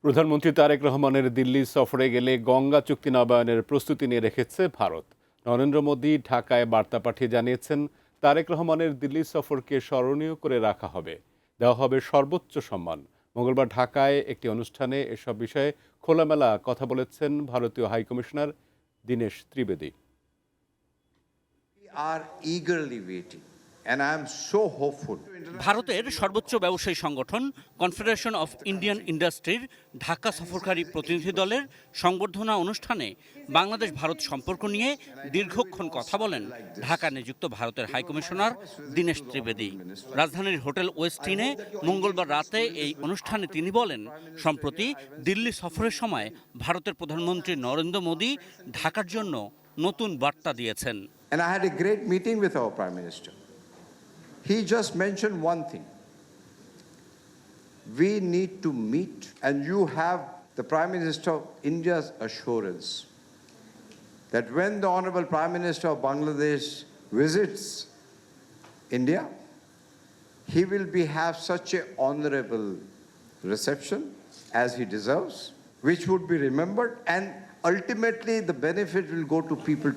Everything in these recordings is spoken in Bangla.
প্রধানমন্ত্রী তারেক রহমানের দিল্লি সফরে গেলে গঙ্গা চুক্তি নবায়নের প্রস্তুতি নিয়ে রেখেছে ভারত। নরেন্দ্র মোদী ঢাকায় বার্তা পাঠিয়ে জানিয়েছেন, তারেক রহমানের দিল্লি সফরকে স্মরণীয় করে রাখা হবে, দেওয়া হবে সর্বোচ্চ সম্মান। মঙ্গলবার ঢাকায় একটি অনুষ্ঠানে এসব বিষয়ে খোলামেলা কথা বলেছেন ভারতীয় হাইকমিশনার দীনেশ ত্রিবেদী। ভারতের সর্বোচ্চ ব্যবসায়ী সংগঠন কনফেডারেশন অফ ইন্ডিয়ান ইন্ডাস্ট্রির ঢাকা সফরকারী প্রতিনিধি দলের সংবর্ধনা অনুষ্ঠানে বাংলাদেশ ভারত সম্পর্ক নিয়ে দীর্ঘক্ষণ কথা বলেন ঢাকা নিযুক্ত ভারতের হাইকমিশনার দীনেশ ত্রিবেদী। রাজধানীর হোটেল ওয়েস্টিনে মঙ্গলবার রাতে এই অনুষ্ঠানে তিনি বলেন, সম্প্রতি দিল্লি সফরের সময় ভারতের প্রধানমন্ত্রী নরেন্দ্র মোদী ঢাকার জন্য নতুন বার্তা দিয়েছেন। And I had a great meeting with our Prime Minister. He just mentioned one thing. We need to meet, and you have the Prime Minister of India's assurance that when the Honorable Prime Minister of Bangladesh visits India, he will have such an honorable reception as he deserves, which would be remembered, and ultimately the benefit will go to people.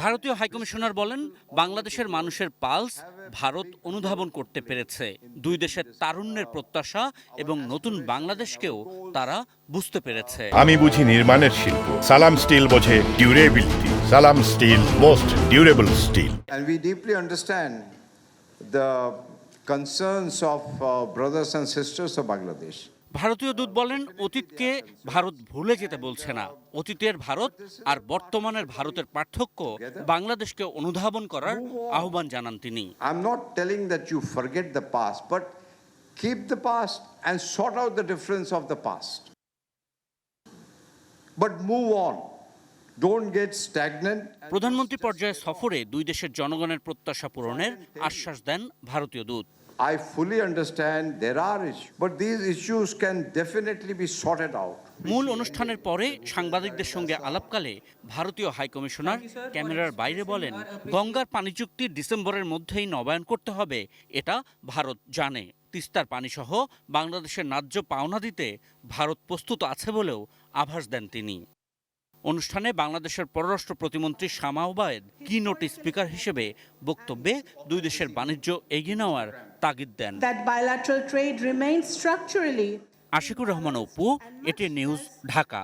ভারতীয় হাইকমিশনার বলেন, বাংলাদেশের মানুষের পালস ভারত অনুধাবন করতে পেরেছে। দুই দেশের তারুণ্যের প্রত্যাশা এবং নতুন বাংলাদেশকেও তারা বুঝতে পেরেছে। আমি বুঝি নির্মাণের শিল্প, সালাম স্টিল বোঝে durability. Salam steel, most durable steel. And we deeply understand the concerns of brothers and sisters of Bangladesh. ভারতীয় দূত বলেন, অতীতকে ভারত ভুলে যেতে বলছে না। অতীতের ভারত আর বর্তমানের ভারতের পার্থক্য বাংলাদেশকে অনুধাবন করার আহ্বান জানান তিনি। I'm not telling that you forget the past, but keep the past and sort out the difference of the past. But move on. Don't get stagnant. প্রধানমন্ত্রী পর্যায়ে সফরে দুই দেশের জনগণের প্রত্যাশা পূরণের আশ্বাস দেন ভারতীয় দূত। I fully understand there are issues, but these issues can definitely be sorted out. মূল অনুষ্ঠানের পরে সাংবাদিকদের সঙ্গে আলাপকালে ভারতীয় হাইকমিশনার ক্যামেরার বাইরে বলেন, গঙ্গার পানি চুক্তি ডিসেম্বরের মধ্যেই নবায়ন করতে হবে, এটা ভারত জানে। তিস্তার পানিসহ বাংলাদেশের ন্যায্য পাওনা দিতে ভারত প্রস্তুত আছে বলেও আভাস দেন তিনি। অনুষ্ঠানে বাংলাদেশের পররাষ্ট্র প্রতিমন্ত্রী শামা ওবায়েদ কি নোট স্পিকার হিসেবে বক্তব্যে দুই দেশের বাণিজ্য এগিয়ে নেওয়ার তাগিদ দেন। Ashiqur Rahman Apu, ATN news, Dhaka.